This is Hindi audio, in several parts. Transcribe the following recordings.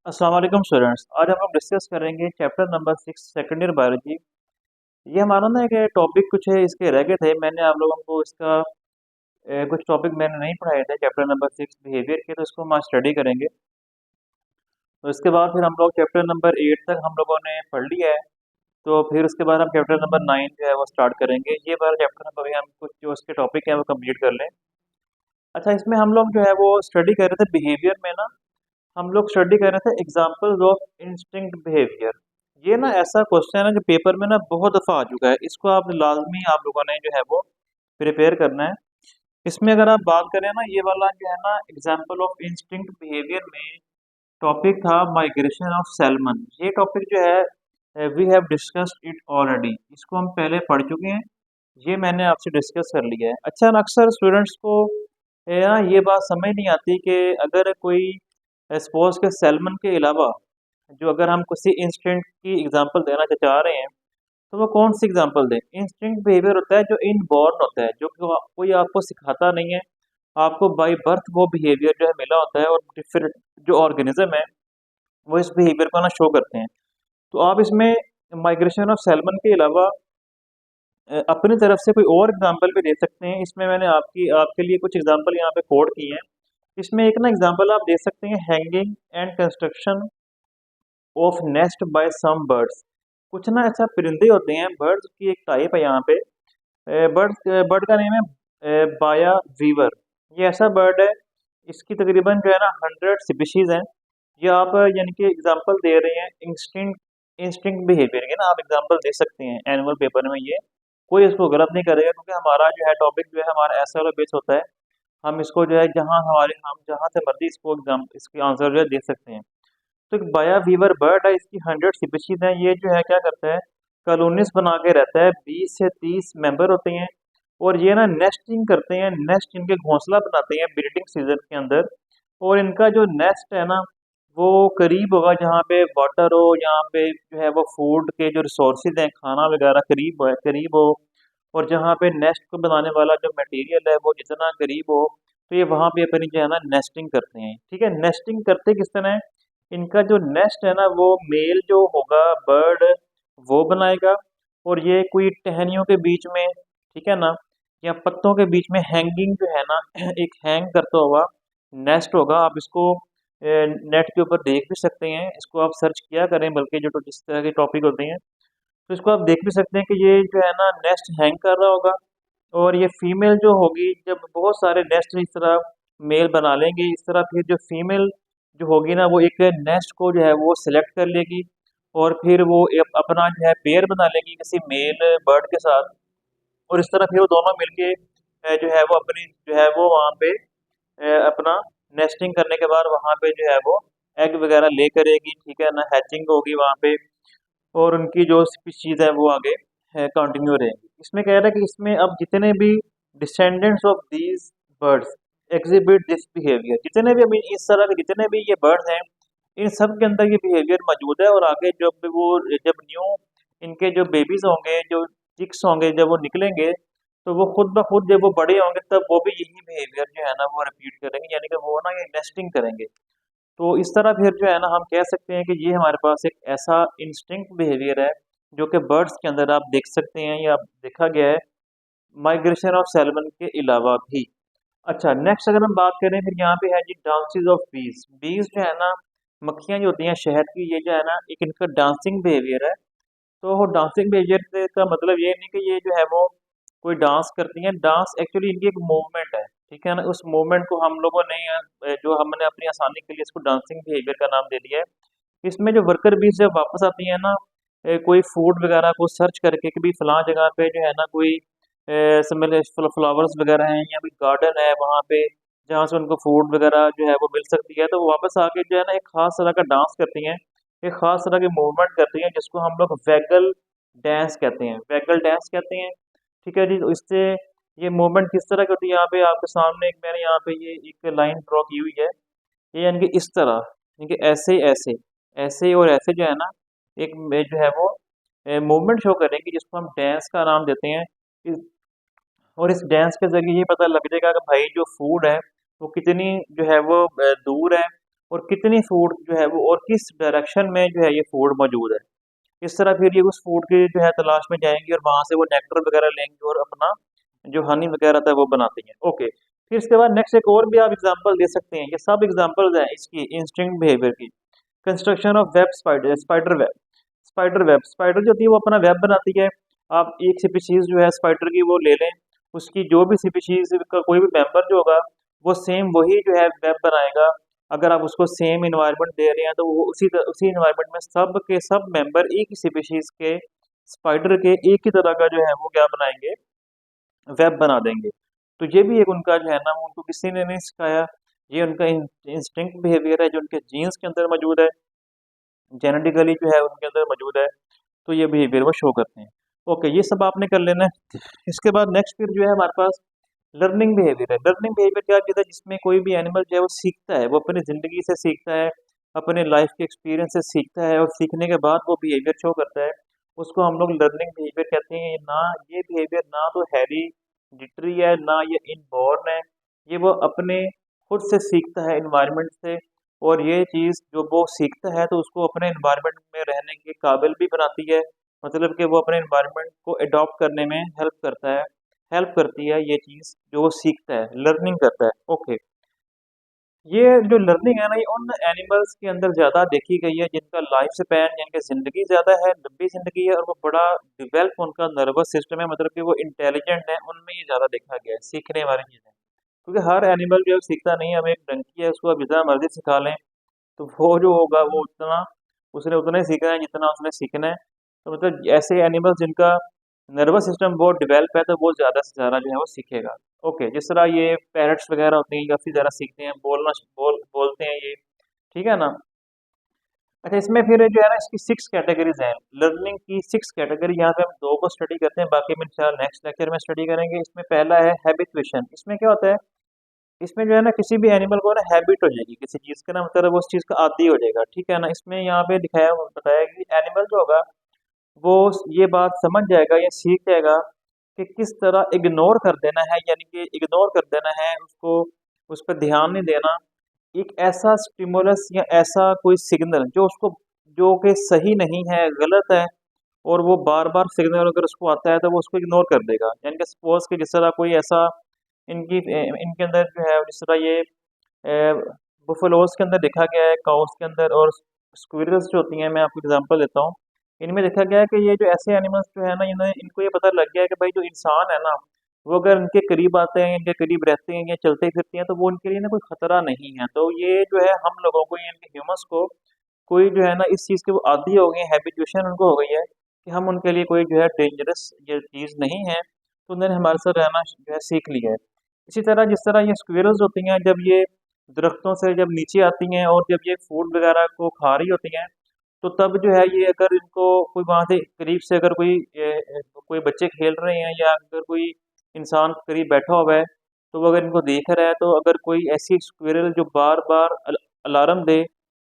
अस्सलाम वालेकुम स्टूडेंट्स। आज हम लोग डिस्कस करेंगे chapter number 6 second year biology. ये हमारा ना एक टॉपिक कुछ है इसके रह गए थे। मैंने आप लोगों को इसका कुछ टॉपिक मैंने नहीं पढ़ाए थे चैप्टर नंबर 6 बिहेवियर के, तो इसको हम आज स्टडी करेंगे। तो इसके बाद फिर हम लोग चैप्टर नंबर 8 तक हम लोगों ने पढ़ लिया है। तो फिर उसके बाद हम चैप्टर नंबर 9 जो है वो स्टार्ट करेंगे। ये बार चैप्टर नंबर हम कुछ जो उसके टॉपिक हैं वो कंप्लीट कर लें। अच्छा, इसमें हम लोग जो है वो स्टडी कर रहे थे बिहेवियर में ना, हम लोग स्टडी कर रहे थे एग्जाम्पल्स ऑफ इंस्टिंक्ट बिहेवियर। ये ना ऐसा क्वेश्चन है जो पेपर में ना बहुत दफ़ा आ चुका है। इसको आप लाजमी आप लोगों ने जो है वो प्रिपेयर करना है। इसमें अगर आप बात करें ना, ये वाला जो है ना एग्जाम्पल ऑफ इंस्टिंक्ट बिहेवियर में टॉपिक था माइग्रेशन ऑफ सैल्मन। ये टॉपिक जो है we have discussed it already, इसको हम पहले पढ़ चुके हैं। ये मैंने आपसे डिस्कस कर लिया है। अच्छा ना, अक्सर स्टूडेंट्स को ना ये बात समझ नहीं आती कि अगर कोई सपोज के सैल्मन के अलावा जो अगर हम किसी इंस्टेंट की एग्जांपल देना चाह रहे हैं तो वो कौन सी एग्जांपल दें। इंस्टिंक्ट बिहेवियर होता है जो इनबॉर्न होता है, जो कि कोई आपको सिखाता नहीं है, आपको बाय बर्थ वो बिहेवियर जो है मिला होता है, और डिफरेंट जो ऑर्गेनिज्म है वो इस बिहेवियर को ना शो करते हैं। तो आप इसमें माइग्रेशन ऑफ सैल्मन के अलावा अपनी तरफ से कोई और एग्जांपल भी दे सकते हैं। इसमें मैंने आपके लिए कुछ एग्जांपल यहाँ पे कोड किए हैं। इसमें एक ना एग्जांपल आप दे सकते हैं, hanging and construction of nest by some birds. कुछ ना ऐसा परिंदे होते हैं, बर्ड्स की एक टाइप है यहाँ पे। बर्ड का नेम है बाया वीवर। ये ऐसा बर्ड है, इसकी तकरीबन जो है ना 100 स्पीशीज हैं। ये आप यानी कि एग्जांपल दे रहे हैं इंस्टिंक्ट इंस्टिंक्ट बिहेवियर के ना, आप एग्जांपल दे सकते हैं एनुअल पेपर में। ये कोई इसको गलत नहीं करेगा, क्योंकि हमारा जो है टॉपिक जो है हमारा ऐसा वाला बेस होता है। हम इसको जो है हम जहाँ से मर्जी इसको एग्जाम इसके आंसर जो है दे सकते हैं। तो एक बाया वीवर बर्ड है, इसकी 100 स्पीशीज हैं। ये जो है क्या करता है, कॉलोनीज बना के रहता है। 20 से 30 मेंबर होते हैं, और ये ना नेस्टिंग करते हैं। नेस्ट इनके घोंसला बनाते हैं ब्रीडिंग सीजन के अंदर। और इनका जो नेस्ट है ना, वो करीब होगा जहाँ पे वाटर हो, यहाँ पे जो है वो फूड के जो रिसोर्सेज हैं, खाना वगैरह करीब हो। और जहाँ पे नेस्ट को बनाने वाला जो मटेरियल है वो जितना करीब हो, तो ये वहाँ पे अपनी जो है ना नेस्टिंग करते हैं। ठीक है, नेस्टिंग करते किस तरह है, इनका जो नेस्ट है ना वो मेल जो होगा बर्ड वो बनाएगा, और ये कोई टहनियों के बीच में, ठीक है ना, या पत्तों के बीच में हैंगिंग जो है ना एक हैंग करता हुआ नेस्ट होगा। आप इसको नेट के ऊपर देख भी सकते हैं, इसको आप सर्च किया करें, बल्कि जो जिस तरह के टॉपिक होते हैं तो इसको आप देख भी सकते हैं कि ये जो है ना नेस्ट हैंग कर रहा होगा। और ये फीमेल जो होगी, जब बहुत सारे नेस्ट इस तरह मेल बना लेंगे इस तरह, फिर जो फीमेल जो होगी ना वो एक नेस्ट को जो है वो सिलेक्ट कर लेगी, और फिर वो अपना जो है पेयर बना लेगी किसी मेल बर्ड के साथ। और इस तरह फिर वो दोनों मिलके जो है वो अपनी जो है वो वहाँ पे अपना नेस्टिंग करने के बाद वहाँ पे जो है वो एग वगैरह ले करेगी, ठीक है ना, हैचिंग होगी वहाँ पे। और उनकी जो स्पीशीज है वो आगे कंटिन्यू रहेंगी। इसमें कह रहा है कि इसमें अब जितने भी descendants of these birds exhibit this behaviour, जितने भी अभी इस तरह के जितने भी ये बर्ड्स हैं, इन सब के अंदर ये बिहेवियर मौजूद है। और आगे जब न्यू इनके जो बेबीज होंगे, जो चिक्स होंगे, जब वो निकलेंगे तो वो खुद ब खुद जब वो बड़े होंगे तब वो भी यही बिहेवियर जो है ना वो रिपीट करेंगे, यानी कि वो ना ये नेस्टिंग करेंगे। तो इस तरह फिर जो है ना हम कह सकते हैं कि ये हमारे पास एक ऐसा इंस्टिंक्ट बिहेवियर है जो कि बर्ड्स के अंदर आप देख सकते हैं या देखा गया है माइग्रेशन ऑफ सैल्मन के अलावा भी। अच्छा, नेक्स्ट अगर हम बात करें, फिर यहाँ पे है जी डांसेस ऑफ बीज। बीज जो है ना, मक्खियाँ जो होती हैं शहद की, ये जो है ना एक इनका डांसिंग बिहेवियर है। तो डांसिंग बिहेवियर का मतलब ये नहीं कि ये जो है वो कोई डांस करती हैं। डांस एक्चुअली इनकी एक मूवमेंट है, ठीक है ना। उस मूवमेंट को हम लोगों ने जो हमने अपनी आसानी के लिए इसको डांसिंग बिहेवियर का नाम दे दिया है। इसमें जो वर्कर बीज जब वापस आती है ना, कोई फूड वगैरह को सर्च करके कि भाई फलां जगह पे जो है ना कोई फ्लावर्स वगैरह हैं या कोई गार्डन है वहाँ पे जहाँ से उनको फूड वगैरह जो है वो मिल सकती है, तो वो वापस आके जो है ना एक खास तरह का डांस करती हैं, एक खास तरह की मूवमेंट करती हैं, जिसको हम लोग वैगल डांस कहते हैं। वैगल डांस कहते हैं, ठीक है जी। तो इससे ये मूवमेंट किस तरह की होती है, यहाँ पे आपके सामने एक मैंने यहाँ पे ये एक लाइन ड्रॉ की हुई है। ये यानी कि इस तरह, यानी कि ऐसे ऐसे ऐसे और ऐसे जो है ना एक जो है वो मूवमेंट शो करेंगे, जिसको हम डांस का नाम देते हैं। इस- और इस डांस के जरिए ये पता लग जाएगा कि भाई जो फूड है वो कितनी जो है वो दूर है, और कितनी फूड जो है वो और किस डायरेक्शन में जो है ये फूड मौजूद है। इस तरह फिर ये उस फूड की जो है तलाश में जाएंगी और वहां से वो नेक्टर वगैरह लेंगी और अपना जो हनी वगैरह था वो बनाती हैं। ओके, फिर इसके बाद नेक्स्ट एक और भी आप एग्जांपल दे सकते हैं। ये सब एग्जांपल्स हैं इसकी इंस्टिंक्ट बिहेवियर की। Construction of web spider, spider web. Spider web, spider जो होती है वो अपना वेब बनाती है। आप एक स्पीशीज जो है स्पाइडर की वो ले लें, उसकी जो भी स्पीशीज का कोई भी मेंबर जो होगा वो सेम वही जो है वेब बनाएगा। अगर आप उसको सेम इन्वायरमेंट दे रहे हैं तो वो उसी इन्वायरमेंट में सब के सब मेंबर एक ही स्पीशीज के स्पाइडर के एक ही तरह का जो है वो क्या बनाएंगे, वेब बना देंगे। तो ये भी एक उनका जो है ना, उनको किसी ने नहीं सिखाया, ये उनका इंस्टिंक्ट बिहेवियर है जो उनके जीन्स के अंदर मौजूद है, जेनेटिकली जो है उनके अंदर मौजूद है। तो ये बिहेवियर वो शो करते हैं। ओके, ये सब आपने कर लेना है। इसके बाद नेक्स्ट फिर जो है हमारे पास लर्निंग बिहेवियर है। लर्निंग बिहेवियर क्या कहता है, जिसमें कोई भी एनिमल जो है वो सीखता है, वो अपनी ज़िंदगी से सीखता है, अपने लाइफ के एक्सपीरियंस से सीखता है और सीखने के बाद वो बिहेवियर शो करता है। उसको हम लोग लर्निंग बिहेवियर कहते हैं। ना ये बिहेवियर ना तो हेरिडिटरी है ना ये इनबॉर्न है, ये वो अपने खुद से सीखता है इन्वायरमेंट से। और ये चीज़ जो वो सीखता है तो उसको अपने इन्वायरमेंट में रहने के काबिल भी बनाती है, मतलब कि वो अपने इन्वायरमेंट को अडॉप्ट करने में हेल्प करती है ये चीज़ जो वो सीखता है, लर्निंग करता है। ओके, ये जो लर्निंग है ना, ये उन एनिमल्स के अंदर ज़्यादा देखी गई है जिनका लाइफ स्पैन यानी कि ज़िंदगी ज़्यादा है, लंबी ज़िंदगी है और वो बड़ा डिवेल्प उनका नर्वस सिस्टम है, मतलब कि वो इंटेलिजेंट है, उनमें ये ज़्यादा देखा गया है सीखने वाली चीज़ें। क्योंकि हर एनिमल जो है सीखता नहीं है। अब एक डंकी है, उसको आप जितना मर्जी सिखा लें तो वो जो होगा वो उतना उसने उतना ही सीखना है जितना उसने सीखना है। तो मतलब ऐसे एनिमल्स जिनका नर्वस सिस्टम बहुत डेवलप है तो वो ज़्यादा से ज़्यादा जो है वो सीखेगा। ओके, जिस तरह ये पैरट्स वगैरह होते हैं काफ़ी ज़्यादा सीखते हैं, बोलते हैं ये, ठीक है ना। अच्छा, इसमें फिर जो है ना इसकी 6 कैटेगरीज हैं, लर्निंग की 6 कैटेगरी। यहाँ पे हम 2 को स्टडी करते हैं, बाकी हम इंशाल्लाह नेक्स्ट लेक्चर में स्टडी करेंगे। इसमें पहला है हैबिचुएशन। इसमें क्या होता है, इसमें जो है ना किसी भी एनिमल को ना हैबिट हो जाएगी किसी चीज़ का, ना मतलब वो उस चीज़ का आदी हो जाएगा, ठीक है ना। इसमें यहाँ पे दिखाया बताया कि एनिमल जो होगा वो ये बात समझ जाएगा या सीख जाएगा कि किस तरह इग्नोर कर देना है, यानी कि इग्नोर कर देना है उसको, उस पर ध्यान नहीं देना। एक ऐसा स्टिमुलस या ऐसा कोई सिग्नल जो उसको जो कि सही नहीं है, गलत है, और वो बार बार सिग्नल अगर उसको आता है तो वो उसको इग्नोर कर देगा। यानी कि सपोज कि जिस तरह कोई ऐसा इनके अंदर जो है, जिस तरह ये बुफलोज के अंदर देखा गया है, काउस के अंदर और स्क्विरल्स जो होती हैं, मैं आपको एग्जांपल देता हूँ। इनमें देखा गया है कि ये जो ऐसे एनिमल्स जो है ना, इन्हें इनको ये पता लग गया है कि भाई जो इंसान है ना, वो अगर इनके करीब आते हैं, इनके करीब रहते हैं या चलते फिरते हैं तो वो उनके लिए ना कोई खतरा नहीं है। तो ये जो है हम लोगों को यानी कि ह्यूमंस को कोई जो है ना इस चीज़ के वो आदी हो गए हैं, हैबिचुएशन उनको हो गई है कि हम उनके लिए कोई जो है डेंजरस ये चीज़ नहीं है, तो उन्होंने हमारे साथ रहना जो है सीख लिया है। इसी तरह जिस तरह ये स्क्विरल्स होती हैं, जब ये दरख्तों से जब नीचे आती हैं और जब ये फूड वगैरह को खा रही होती हैं, तो तब जो है ये अगर इनको कोई वहाँ से करीब से अगर कोई बच्चे खेल रहे हैं या अगर कोई इंसान करीब बैठा हुआ है तो वो अगर इनको देख रहा है, तो अगर कोई ऐसी स्क्विरल जो बार बार अलार्म दे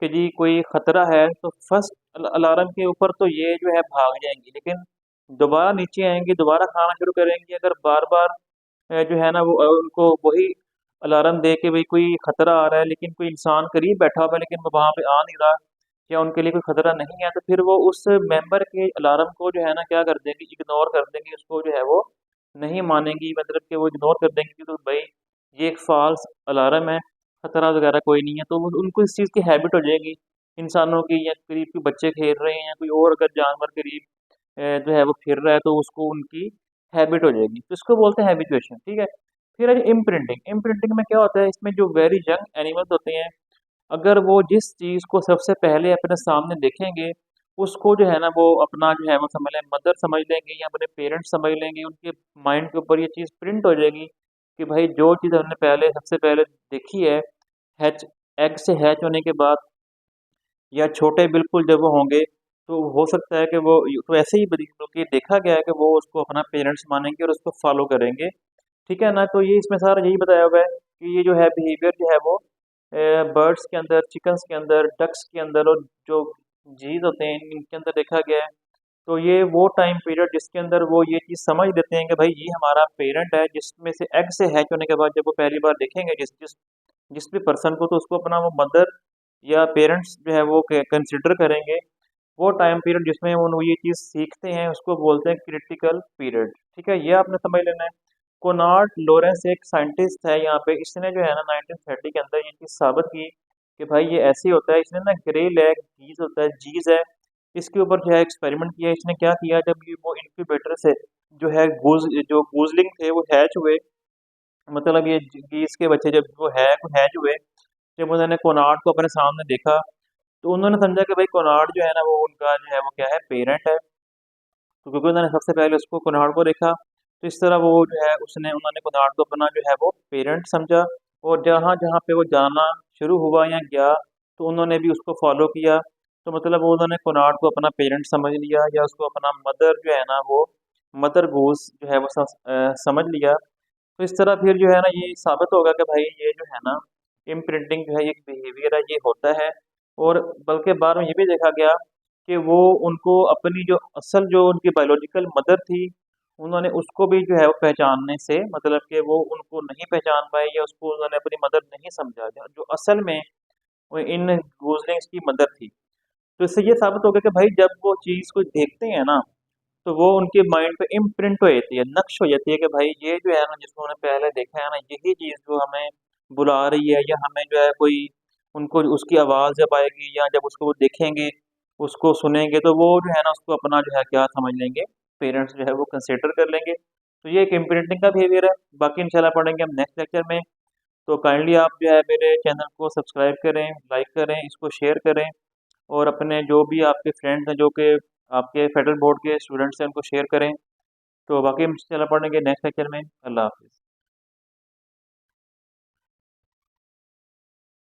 कि जी कोई खतरा है, तो फर्स्ट अलार्म के ऊपर तो ये जो है भाग जाएंगी, लेकिन दोबारा नीचे आएंगी, दोबारा खाना शुरू करेंगी अगर बार बार जो है ना वो उनको वही अलार्म दे के भाई कोई खतरा आ रहा है, लेकिन कोई इंसान करीब बैठा हुआ है लेकिन वो वहाँ पे आ नहीं रहा या उनके लिए कोई खतरा नहीं है, तो फिर वो उस मेंबर के अलार्म को जो है ना क्या कर देंगी, इग्नोर कर देंगी, उसको जो है वो नहीं मानेंगी, मतलब कि वो इग्नोर कर देंगी कि तो भाई ये एक फॉल्स अलार्म है, खतरा वगैरह कोई नहीं है। तो उनको इस चीज़ की हैबिट हो जाएगी इंसानों की, या करीब के बच्चे खेल रहे हैं या कोई और अगर जानवर करीब जो है वो फिर रहा है तो उसको उनकी हैबिट हो जाएगी, तो इसको बोलते हैं हैबिचुएशन, ठीक है। फिर है इम्प्रिंटिंग। इम्प्रिंटिंग में क्या होता है, इसमें जो वेरी यंग एनिमल्स होते हैं, अगर वो जिस चीज़ को सबसे पहले अपने सामने देखेंगे उसको जो है ना वो अपना जो है वो समझ लें मदर समझ लेंगे या अपने पेरेंट्स समझ लेंगे, उनके माइंड के ऊपर ये चीज़ प्रिंट हो जाएगी कि भाई जो चीज़ हमने पहले सबसे पहले देखी है, हैच एग से हैच होने के बाद या छोटे बिल्कुल जब वो होंगे, तो हो सकता है कि वो तो ऐसे ही बल्कि देखा गया है कि वो उसको अपना पेरेंट्स मानेंगे और उसको फॉलो करेंगे, ठीक है ना। तो ये इसमें सारा यही बताया हुआ है कि ये जो है बिहेवियर जो है वो बर्ड्स के अंदर, चिकन्स के अंदर, डक्स के अंदर और जो जीज होते हैं इनके अंदर देखा गया है। तो ये वो टाइम पीरियड जिसके अंदर वो ये चीज़ समझ लेते हैं कि भाई ये हमारा पेरेंट है, जिसमें से एग से हैच होने के बाद जब वो पहली बार देखेंगे जिस जिस जिस भी पर्सन को, तो उसको अपना वो मदर या पेरेंट्स जो है वो कंसिडर करेंगे, वो टाइम पीरियड जिसमें वो ये चीज़ सीखते हैं उसको बोलते हैं क्रिटिकल पीरियड। ठीक है, ये आपने समझ लेना है। कोनार्ड लोरेंस एक साइंटिस्ट है यहाँ पे, इसने जो है ना 1930 के अंदर ये चीज़ साबित की कि भाई ये ऐसे ही होता है। इसने ना ग्रे लैग जीज होता है, जीज है, इसके ऊपर जो है एक्सपेरिमेंट किया। इसने क्या किया, जब ये वो इंक्यूबेटर से जो है जो गूजलिंग थे वो हैच हुए, मतलब ये गीज के बच्चे जब वो हैच हुए, जब उन्होंने कोनार्ड को अपने सामने देखा, तो उन्होंने समझा कि भाई कोनार्ड जो है ना वो उनका जो है वो क्या है, पेरेंट है। तो क्योंकि उन्होंने सबसे पहले उसको कोनार्ड को देखा, तो इस तरह वो जो है उन्होंने कोनार्ड को अपना जो है वो पेरेंट समझा। और जहाँ जहाँ पे वो जाना शुरू हुआ या गया, तो उन्होंने भी उसको फॉलो किया। तो मतलब वो उन्होंने कोनार्ड को अपना पेरेंट समझ लिया, या उसको अपना मदर जो है ना वो मदर गोस जो है वो समझ लिया। तो इस तरह फिर जो है ना ये साबित होगा कि भाई ये जो है ना इम्प्रिंटिंग जो है एक बिहेवियर है, ये होता है। और बल्कि बाद में ये भी देखा गया कि वो उनको अपनी जो असल जो उनकी बायोलॉजिकल मदर थी, उन्होंने उसको भी जो है वो पहचानने से, मतलब कि वो उनको नहीं पहचान पाए या उसको उन्होंने अपनी मदर नहीं समझा, जो असल में वो इन गूजलिंग्स की मदर थी। तो इससे ये साबित हो गया कि भाई जब वो चीज़ को देखते हैं ना, तो वो उनके माइंड पे इम्प्रिंट हो जाती है, नक्श हो जाती है कि भाई ये जो है ना जिसको उन्होंने पहले देखा है ना, यही चीज़ जो हमें बुला रही है, या हमें जो है कोई उनको उसकी आवाज़ जब आएगी या जब उसको वो देखेंगे, उसको सुनेंगे, तो वो जो है ना उसको अपना जो है क्या समझ लेंगे, पेरेंट्स जो है वो कंसिडर कर लेंगे। तो ये एक इम्प्रिंटिंग का बिहेवियर है। बाकी इंशाल्लाह पढ़ेंगे हम नेक्स्ट लेक्चर में। तो काइंडली आप जो है मेरे चैनल को सब्सक्राइब करें, लाइक करें, इसको शेयर करें, और अपने जो भी आपके फ्रेंड्स हैं जो कि आपके फेडरल बोर्ड के स्टूडेंट्स हैं उनको शेयर करें। तो बाकी हम इंशाल्लाह पढ़ेंगे नेक्स्ट लेक्चर में। अल्लाह हाफ़िज़।